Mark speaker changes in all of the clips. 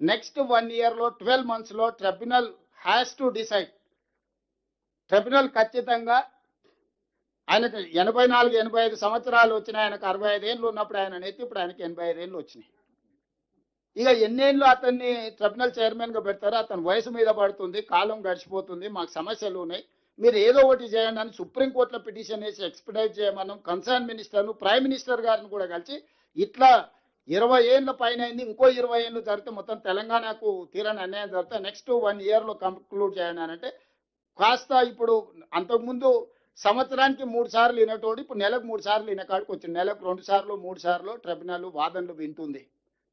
Speaker 1: Next 1 ఇయర్లో 12 మంత్స్లో tribunal has to decide. Tribunal ఖచ్చితంగా ఆయనకు 84, 85 సంవత్సరాలు వచ్చినాయి. ఆయనకు 65 ఏళ్ళు ఉన్నప్పుడు ఆయన నెత్తి, ఇప్పుడు ఆయనకి 85 ఏళ్ళు వచ్చినాయి. ఇక ఎన్నేళ్ళు అతన్ని ట్రిబ్యునల్ చైర్మన్గా పెడతారో, అతని వయసు మీద పడుతుంది, కాలం గడిచిపోతుంది, మాకు సమస్యలు ఉన్నాయి, మీరు ఏదో ఒకటి చేయండి అని సుప్రీంకోర్టులో పిటిషన్ వేసి ఎక్స్పెడైట్ చేయమన్నాం. కన్సర్న్ మినిస్టర్ను, ప్రైమ్ మినిస్టర్ గారిని కూడా కలిసి ఇట్లా 20 ఏళ్ళ పైన అయింది, ఇంకో 20 ఏళ్ళు జరిగితే మొత్తం తెలంగాణకు తీరని అన్యాయం జరిగితే నెక్స్ట్ 1 ఇయర్లో కంక్లూడ్ చేయండి అని అంటే కాస్త ఇప్పుడు అంతకుముందు సంవత్సరానికి 3 సార్లు వినటోడు ఇప్పుడు నెలకు 3 సార్లు వినే కాడికి వచ్చింది. నెలకు 2 సార్లు 3 సార్లు ట్రిబ్యునల్ వాదనలు వింటుంది.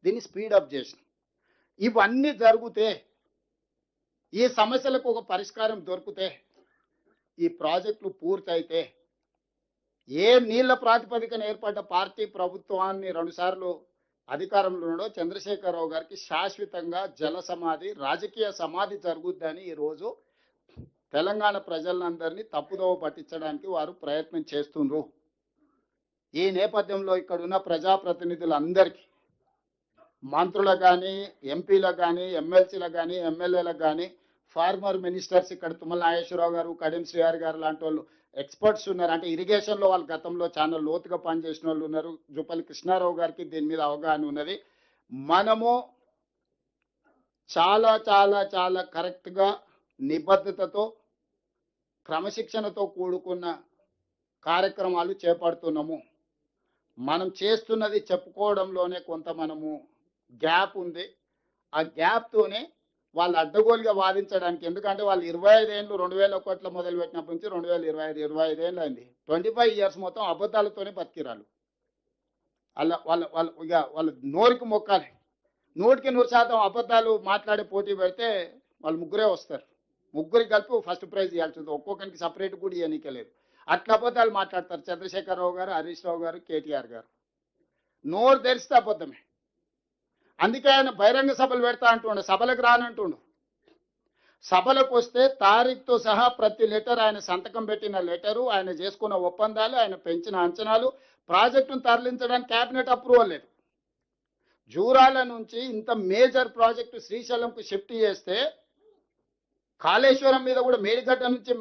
Speaker 1: దీన్ని స్పీడప్ చేసిన. ఇవన్నీ జరిగితే, ఈ సమస్యలకు ఒక పరిష్కారం దొరికితే, ఈ ప్రాజెక్టులు పూర్తయితే, ఏ నీళ్ల ప్రాతిపదికన ఏర్పడ్డ పార్టీ ప్రభుత్వాన్ని 2 సార్లు అధికారంలో ఉండో చంద్రశేఖరరావు గారికి శాశ్వతంగా జల సమాధి, రాజకీయ సమాధి జరుగుద్దని ఈరోజు తెలంగాణ ప్రజలందరినీ తప్పుదోవ పట్టించడానికి వారు ప్రయత్నం చేస్తుండ్రు. ఈ నేపథ్యంలో ఇక్కడ ఉన్న ప్రజాప్రతినిధులందరికీ, మంత్రులకు కానీ, ఎంపీలకు కానీ, ఎమ్మెల్సీలకు కానీ, ఎమ్మెల్యేలకు కానీ, ఫార్మర్ మినిస్టర్స్ ఇక్కడ తుమ్మల నాగేశ్వరరావు గారు, కడియం శ్రీహరి గారు లాంటి వాళ్ళు ఎక్స్పర్ట్స్ ఉన్నారు. అంటే ఇరిగేషన్లో వాళ్ళు గతంలో చాలా లోతుగా పనిచేసిన వాళ్ళు ఉన్నారు. జూపల్లి కృష్ణారావు గారికి దీని మీద అవగాహన ఉన్నది. మనము చాలా చాలా చాలా కరెక్ట్గా, నిబద్ధతతో, క్రమశిక్షణతో కూడుకున్న కార్యక్రమాలు చేపడుతున్నాము. మనం చేస్తున్నది చెప్పుకోవడంలోనే కొంత మనము గ్యాప్ ఉంది. ఆ గ్యాప్తోనే వాళ్ళు అడ్డగోలుగా వాదించడానికి, ఎందుకంటే వాళ్ళు 25 ఏళ్ళు 2001లో మొదలుపెట్టినప్పటి నుంచి 2025 ఏళ్ళు అయింది. 25 ఇయర్స్ మొత్తం అబద్ధాలతోనే బతికిరాలు. వాళ్ళ నోరుకి మొక్కాలి. 100% అబద్ధాలు మాట్లాడే పోటీ పెడితే వాళ్ళు ముగ్గురే వస్తారు. ముగ్గురికి కలిపి ఫస్ట్ ప్రైజ్ ఇవ్వాల్సింది, ఒక్కొక్కరికి సపరేట్ కూడా ఇవ్వనీకే లేదు. అట్లా అబద్ధాలు మాట్లాడతారు చంద్రశేఖరరావు గారు, హరీష్ రావు గారు, కేటీఆర్ గారు. నోరు తెరిస్తే అబద్ధమే. అందుకే ఆయన బహిరంగ సభలు పెడతా అంటుండే, సభలకు రానంటుండు. సభలకు వస్తే తారీఖుతో సహా ప్రతి లెటర్, ఆయన సంతకం పెట్టిన లెటరు, ఆయన చేసుకున్న ఒప్పందాలు, ఆయన పెంచిన అంచనాలు, ప్రాజెక్టును తరలించడానికి క్యాబినెట్ అప్రూవల్ లేదు. జూరాల నుంచి ఇంత మేజర్ ప్రాజెక్టు శ్రీశైలంకు షిఫ్ట్ చేస్తే, కాళేశ్వరం మీద కూడా మేడిగడ్డ నుంచి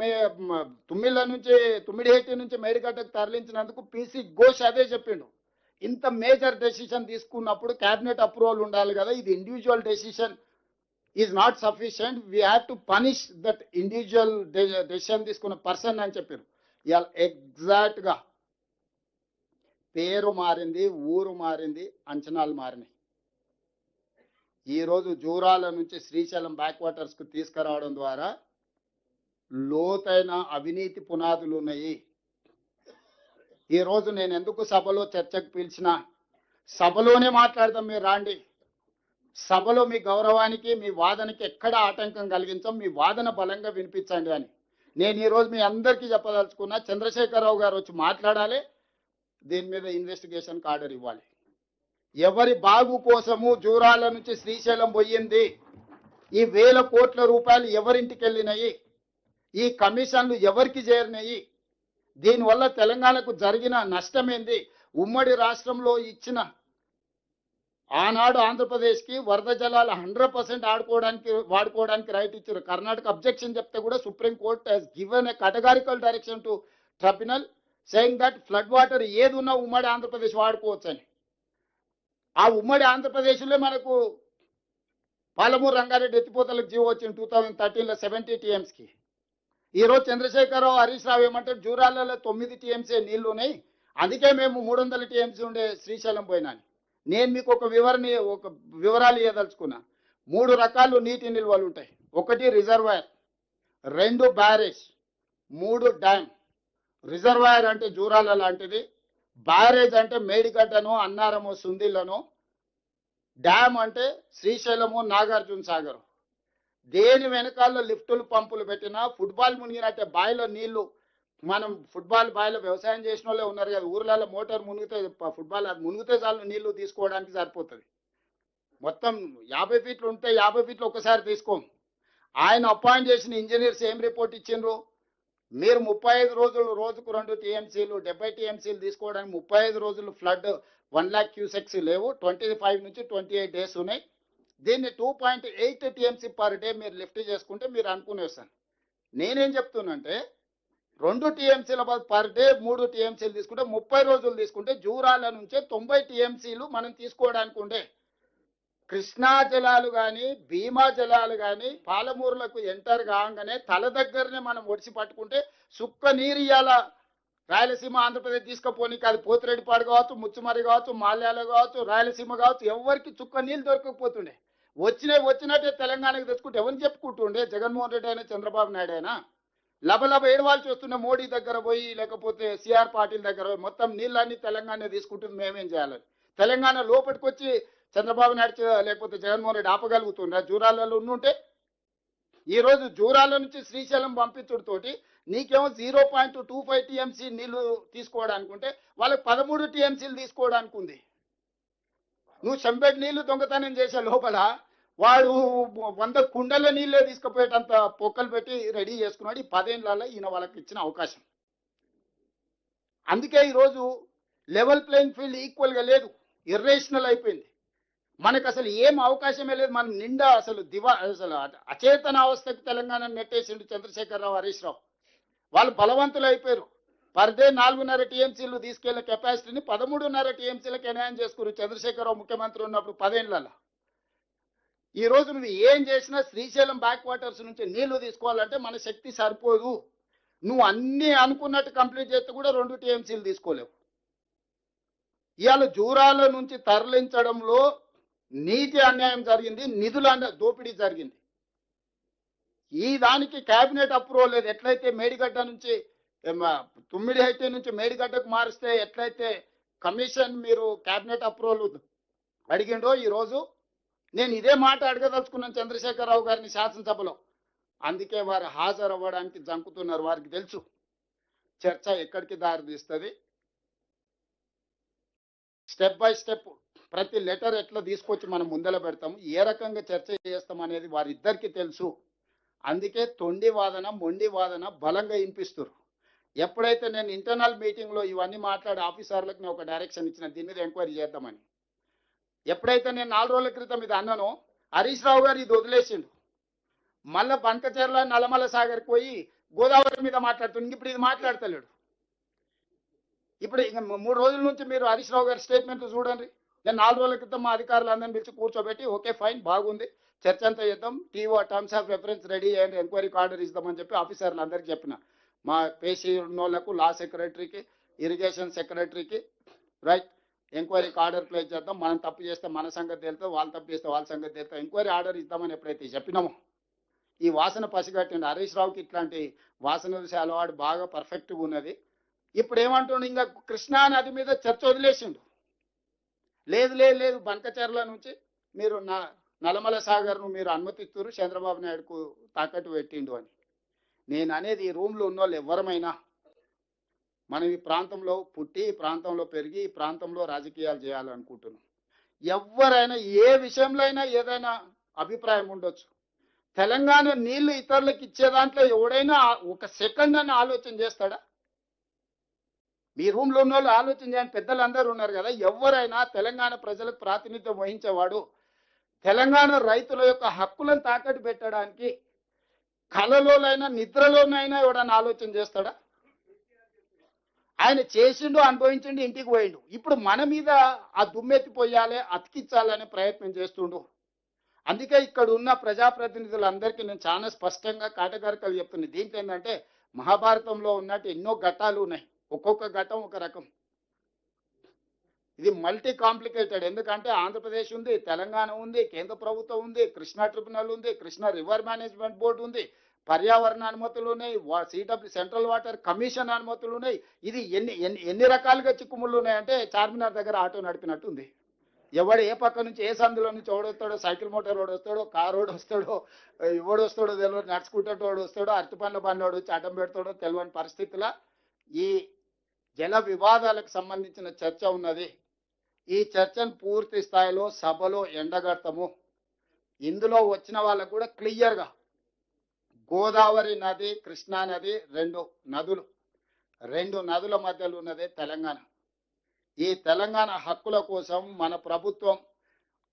Speaker 1: తుమ్మిడిహేటి నుంచి మేడిగడ్డకు తరలించినందుకు పీసీ ఘోష్ అదే చెప్పిండు. ఇంత మేజర్ డెసిషన్ తీసుకున్నప్పుడు క్యాబినెట్ అప్రూవల్ ఉండాలి కదా, ఇది individual decision is not sufficient, we have to punish that individual decision తీసుకున్న పర్సన్ అని చెప్పారు. ఇవాళ ఎగ్జాక్ట్గా పేరు మారింది, ఊరు మారింది, అంచనాలు మారినాయి. ఈరోజు జూరాల నుంచి శ్రీశైలం బ్యాక్ వాటర్స్కు తీసుకురావడం ద్వారా లోతైన అవినీతి పునాదులు ఉన్నాయి. ఈరోజు నేను ఎందుకు సభలో చర్చకు పిలిచిన, సభలోనే మాట్లాడదాం, మీరు రాండి, సభలో మీ గౌరవానికి, మీ వాదనకి ఎక్కడ ఆటంకం కలిగించాం, మీ వాదన బలంగా వినిపించండి అని నేను ఈరోజు మీ అందరికీ చెప్పదలుచుకున్నా. చంద్రశేఖరరావు గారు వచ్చి మాట్లాడాలి, దీని మీద ఇన్వెస్టిగేషన్కి ఆర్డర్ ఇవ్వాలి. ఎవరి బాగు కోసము జూరాల నుంచి శ్రీశైలం పోయింది, ఈ 1000 కోట్ల రూపాయలు ఎవరింటికి వెళ్ళినాయి, ఈ కమిషన్లు ఎవరికి చేరినాయి, దీనివల్ల తెలంగాణకు జరిగిన నష్టమేంది, ఉమ్మడి రాష్ట్రంలో ఇచ్చిన ఆనాడు ఆంధ్రప్రదేశ్కి వరద జలాలు 100% వాడుకోవడానికి రైట్ ఇచ్చారు. కర్ణాటక అబ్జెక్షన్ చెప్తే కూడా supreme court has given a categorical direction to tribunal saying that flood water ఏది ఉన్నా ఉమ్మడి ఆంధ్రప్రదేశ్ వాడుకోవచ్చు అని. ఆ ఉమ్మడి ఆంధ్రప్రదేశ్లో మనకు పాలమూరు రంగారెడ్డి ఎత్తిపోతలకు జీవో వచ్చింది 2013లో 70 TMSకి. ఈరోజు చంద్రశేఖరరావు, హరీష్ రావు ఏమంటారు, జూరాలలో 9 TMC నీళ్లు ఉన్నాయి, అందుకే మేము 300 TMC ఉండే శ్రీశైలం పోయినాను. నేను మీకు ఒక వివరాలు ఇవ్వదలుచుకున్నా. 3 రకాలు నీటి నిల్వలు ఉంటాయి. 1 రిజర్వాయర్, 2 బ్యారేజ్, 3 డ్యామ్. రిజర్వాయర్ అంటే జూరాల లాంటిది, బ్యారేజ్ అంటే మేడిగడ్డను, అన్నారము, సుందిళ్లను, డ్యామ్ అంటే శ్రీశైలము, నాగార్జున సాగర్. దేని వెనకాల లిఫ్టులు, పంపులు పెట్టినా ఫుట్బాల్ మునిగినట్టే బాయిలో నీళ్లు, మనం ఫుట్బాల్ బాయిలో వ్యవసాయం చేసిన వాళ్ళే ఉన్నారు కదా, ఊర్లలో మోటార్ మునిగితే ఫుట్బాల్ మునిగితే చాలు నీళ్లు తీసుకోవడానికి సరిపోతుంది. మొత్తం 50 ఫీట్లు ఉంటే 50 ఫీట్లు ఒకసారి తీసుకోం. ఆయన అపాయింట్ చేసిన ఇంజనీర్స్ ఏం రిపోర్ట్ ఇచ్చిండ్రు, మీరు 35 రోజులు రోజుకు 2 TMCలు 70 TMCలు తీసుకోవడానికి 35 రోజులు ఫ్లడ్ 1 lakh క్యూసెక్స్ లేవు, 25 నుంచి 28 డేస్ ఉన్నాయి. దీన్ని 2.8 టీఎంసీ పర్ డే మీరు లిఫ్ట్ చేసుకుంటే మీరు అనుకునేస్తాను. నేనేం చెప్తున్నానంటే 2 టీఎంసీల పర్ డే 3 టీఎంసీలు తీసుకుంటే 30 రోజులు తీసుకుంటే జూరాల నుంచే 90 టీఎంసీలు మనం తీసుకోవడానికి ఉండే. కృష్ణా జలాలు కానీ భీమా జలాలు కానీ పాలమూరులకు ఎంటర్ కాగానే తల దగ్గరనే మనం ఒడిసి పట్టుకుంటే సుక్క నీరు ఇయ్యాల రాయలసీమ ఆంధ్రప్రదేశ్ తీసుకుపోనికి అది పోతిరెడ్డిపాడు కావచ్చు, ముచ్చుమరి కావచ్చు, మాల్యాల కావచ్చు, రాయలసీమ కావచ్చు, ఎవరికి చుక్క నీళ్ళు దొరకకపోతుండే. వచ్చినట్టే తెలంగాణకు తెచ్చుకుంటే ఎవరిని చెప్పుకుంటుండే? జగన్మోహన్ రెడ్డి అయినా చంద్రబాబు నాయుడు అయినా లబలబ ఏడవాల్సి వస్తుండే. మోడీ దగ్గర పోయి లేకపోతే సిఆర్ పాటిల్ దగ్గర పోయి మొత్తం నీళ్ళన్నీ తెలంగాణ తీసుకుంటుంది, మేమేం చేయాలని. తెలంగాణ లోపలికి వచ్చి చంద్రబాబు నాయుడు లేకపోతే జగన్మోహన్ రెడ్డి ఆపగలుగుతుండే జూరాలలో ఉండుంటే? ఈరోజు జూరాల నుంచి శ్రీశైలం పంపించుడితోటి నీకేమో 0.25 టీఎంసీ నీళ్లు తీసుకోవడానికి ఉంటే వాళ్ళకి 13 టీఎంసీలు తీసుకోవడానికి ఉంది. నువ్వు చెంబెడ్ నీళ్లు దొంగతనం చేసే లోపల వాడు 100 కుండల నీళ్ళే తీసుకుపోయేటంత పొక్కలు పెట్టి రెడీ చేసుకున్నాడు. ఈ 10 ఏళ్లలో ఈయన వాళ్ళకి ఇచ్చిన అవకాశం. అందుకే ఈరోజు లెవెల్ ప్లేయింగ్ ఫీల్డ్ ఈక్వల్గా లేదు, ఇర్రేషనల్ అయిపోయింది. మనకు అసలు ఏం అవకాశమే లేదు. మనం నిండా అసలు అసలు అచేతన అవస్థకు తెలంగాణ నెట్టేసిండు చంద్రశేఖరరావు, హరీష్ రావు. వాళ్ళు బలవంతులు అయిపోయారు. పర్ డే 4.5 టీఎంసీలు తీసుకెళ్లే కెపాసిటీని 13.5 టీఎంసీలకు ఎన్హాయం చేసుకున్నారు చంద్రశేఖరరావు ముఖ్యమంత్రి ఉన్నప్పుడు 10 ఏళ్లలో. ఈ రోజు నువ్వు ఏం చేసినా శ్రీశైలం బ్యాక్ వాటర్స్ నుంచి నీళ్లు తీసుకోవాలంటే మన శక్తి సరిపోదు. నువ్వు అన్ని అనుకున్నట్టు కంప్లీట్ చేస్తే కూడా 2 టీఎంసీలు తీసుకోలేవు. ఇవాళ జూరాల నుంచి తరలించడంలో నీటి అన్యాయం జరిగింది, నిధుల దోపిడీ జరిగింది. ఈ దానికి కేబినెట్ అప్రూవల్ లేదు. ఎట్లయితే మేడిగడ్డ నుంచి తుమ్మిడిహట్టి నుంచి మేడిగడ్డకు మారిస్తే ఎట్లయితే కమిషన్ మీరు కేబినెట్ అప్రూవల్ అడిగిండో, ఈరోజు నేను ఇదే మాట అడగదలుచుకున్నాను చంద్రశేఖరరావు గారిని శాసనసభలో. అందుకే వారు హాజరు అవ్వడానికి జంకుతున్నారు. వారికి తెలుసు చర్చ ఎక్కడికి దారి తీస్తుంది. స్టెప్ బై స్టెప్ ప్రతి లెటర్ ఎట్లా తీసుకొచ్చి మనం ముందర పెడతాము, ఏ రకంగా చర్చ చేస్తాం అనేది వారిద్దరికీ తెలుసు. అందుకే తొండి వాదన మొండి వాదన బలంగా వినిపిస్తారు. ఎప్పుడైతే నేను ఇంటర్నల్ మీటింగ్లో ఇవన్నీ మాట్లాడి ఆఫీసర్లకు నేను ఒక డైరెక్షన్ ఇచ్చిన దీని మీద ఎంక్వైరీ చేద్దామని, ఎప్పుడైతే నేను 4 రోజుల క్రితం ఇది అన్నానో హరీష్ రావు గారు ఇది వదిలేసిండు. మళ్ళా బంకచెర్ల నల్లమల సాగర్కి పోయి గోదావరి మీద మాట్లాడుతుంది. ఇప్పుడు ఇది మాట్లాడతలేడు. ఇప్పుడు ఇంకా 3 రోజుల నుంచి మీరు హరీష్ రావు గారి స్టేట్మెంట్ చూడండి. నేను 4 రోజుల క్రితం మా అధికారులు అందరిని పిలిచి కూర్చోబెట్టి ఓకే ఫైన్ బాగుంది చర్చ అంతా చేద్దాం, TO terms of reference ready చేయండి, ఎంక్వైరీ ఆర్డర్ ఇద్దామని చెప్పి ఆఫీసర్లు అందరికీ చెప్పిన. మా పేషీ ఉన్నోళ్లకు లా సెక్రటరీకి, ఇరిగేషన్ సెక్రటరీకి రైట్ ఎంక్వైరీ ఆర్డర్ ప్లేస్ చేద్దాం. మనం తప్పు చేస్తే మన సంగతి తెలుస్తాం, వాళ్ళు తప్పు చేస్తే వాళ్ళ సంగతి తెలుస్తాం, ఎంక్వైరీ ఆర్డర్ ఇద్దామని ఎప్పుడైతే చెప్పినామో ఈ వాసన పసిగట్టండి. హరీష్ రావుకి ఇట్లాంటి వాసన చూసే అలవాటు బాగా పర్ఫెక్ట్గా ఉన్నది. ఇప్పుడు ఏమంటుండు, ఇంకా కృష్ణా నది మీద చర్చ వదిలేసిండు. లేదు లేదు లేదు బంకచెర్ల నుంచి మీరు నల్లమల సాగర్ను మీరు అనుమతిస్తున్నారు, చంద్రబాబు నాయుడుకు తాకట్టు పెట్టిండు అని. నేను అనేది ఈ రూమ్లో ఉన్న వాళ్ళు ఎవరమైనా మనం ఈ ప్రాంతంలో పుట్టి, ఈ ప్రాంతంలో పెరిగి, ఈ ప్రాంతంలో రాజకీయాలు చేయాలనుకుంటున్నాం. ఎవరైనా ఏ విషయంలో అయినా ఏదైనా అభిప్రాయం ఉండొచ్చు. తెలంగాణ నీళ్లు ఇతరులకు ఇచ్చే దాంట్లో ఎవడైనా ఒక సెకండ్ అని ఆలోచన చేస్తాడా? మీ రూమ్లో ఉన్న వాళ్ళు ఆలోచన చేయండి. పెద్దలందరూ ఉన్నారు కదా, ఎవరైనా తెలంగాణ ప్రజలకు ప్రాతినిధ్యం వహించేవాడు తెలంగాణ రైతుల యొక్క హక్కులను తాకట్టు పెట్టడానికి కలలోనైనా నిద్రలోనైనా ఎవడన్నా ఆలోచన చేస్తాడా? ఆయన చేసిండు, అనుభవించిండు, ఇంటికి పోయిండు. ఇప్పుడు మన మీద ఆ దుమ్మెత్తిపోయాలి, అతికించాలనే ప్రయత్నం చేస్తుండు. అందుకే ఇక్కడ ఉన్న ప్రజాప్రతినిధులందరికీ నేను చాలా స్పష్టంగా కాటకారికలు చెప్తున్నాను. దీంట్లో ఏంటంటే మహాభారతంలో ఉన్నట్టు ఎన్నో ఘట్టాలు ఉన్నాయి, ఒక్కొక్క ఘట్టం ఒక రకం. ఇది మల్టీ కాంప్లికేటెడ్. ఎందుకంటే ఆంధ్రప్రదేశ్ ఉంది, తెలంగాణ ఉంది, కేంద్ర ప్రభుత్వం ఉంది, కృష్ణా ట్రిబ్యునల్ ఉంది, కృష్ణా రివర్ మేనేజ్మెంట్ బోర్డు ఉంది, పర్యావరణ అనుమతులు ఉన్నాయి, సిడబ్ల్యూ సెంట్రల్ వాటర్ కమిషన్ అనుమతులు ఉన్నాయి. ఇది ఎన్ని రకాలుగా చిక్కుముళ్ళు ఉన్నాయంటే చార్మినార్ దగ్గర ఆటో నడిపినట్టు ఉంది. ఎవడు ఏ పక్క నుంచి ఏ సందులో నుంచి ఓడొస్తాడో, సైకిల్ మోటార్ ఓడి వస్తాడో, కార్ ఓడి వస్తాడో, ఎవడు వస్తాడో తెలియదు, నడుచుకుంటాడు వాడు వస్తాడో, అరటి పండ్ల బండి వచ్చి అడ్డం పెడతాడో తెలియని పరిస్థితుల ఈ జల వివాదాలకు సంబంధించిన చర్చ ఉన్నది. ఈ చర్చను పూర్తి స్థాయిలో సభలో ఎండగడతాము. ఇందులో వచ్చిన వాళ్ళకు కూడా క్లియర్గా గోదావరి నది, కృష్ణా నది రెండు నదుల మధ్యలో ఉన్నదే తెలంగాణ. ఈ తెలంగాణ హక్కుల కోసం మన ప్రభుత్వం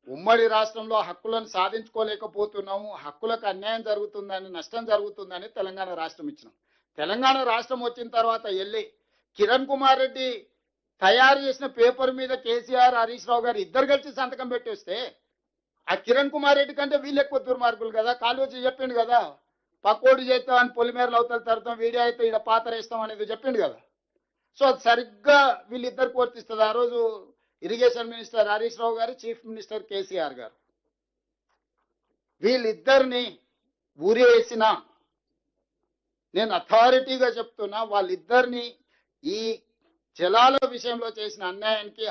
Speaker 1: ఉమ్మడి రాష్ట్రంలో హక్కులను సాధించుకోలేకపోతున్నాము, హక్కులకు అన్యాయం జరుగుతుందని, నష్టం జరుగుతుందని తెలంగాణ రాష్ట్రం ఇచ్చినాం. తెలంగాణ రాష్ట్రం వచ్చిన తర్వాత వెళ్ళి కిరణ్ కుమార్ రెడ్డి తయారు చేసిన పేపర్ మీద కేసీఆర్, హరీష్ రావు గారు ఇద్దరు కలిసి సంతకం పెట్టేస్తే ఆ కిరణ్ కుమార్ రెడ్డి కంటే వీళ్ళు ఎక్కువ దుర్మార్గులు కదా. కాళోజీ చెప్పిండు కదా, పక్కోడు చేస్తాం అని పొలిమేరలు అవతల తడతాం, వీడియో అయితే ఇక్కడ పాత్ర వేస్తాం అనేది చెప్పిండు కదా. సో అది సరిగ్గా వీళ్ళిద్దరికి వర్తిస్తుంది. ఆ రోజు ఇరిగేషన్ మినిస్టర్ హరీష్ రావు గారు, చీఫ్ మినిస్టర్ కేసీఆర్ గారు, వీళ్ళిద్దరిని ఊరేసిన, నేను అథారిటీగా చెప్తున్నా, వాళ్ళిద్దరిని ఈ జలాల విషయంలో చేసిన అన్యాయానికి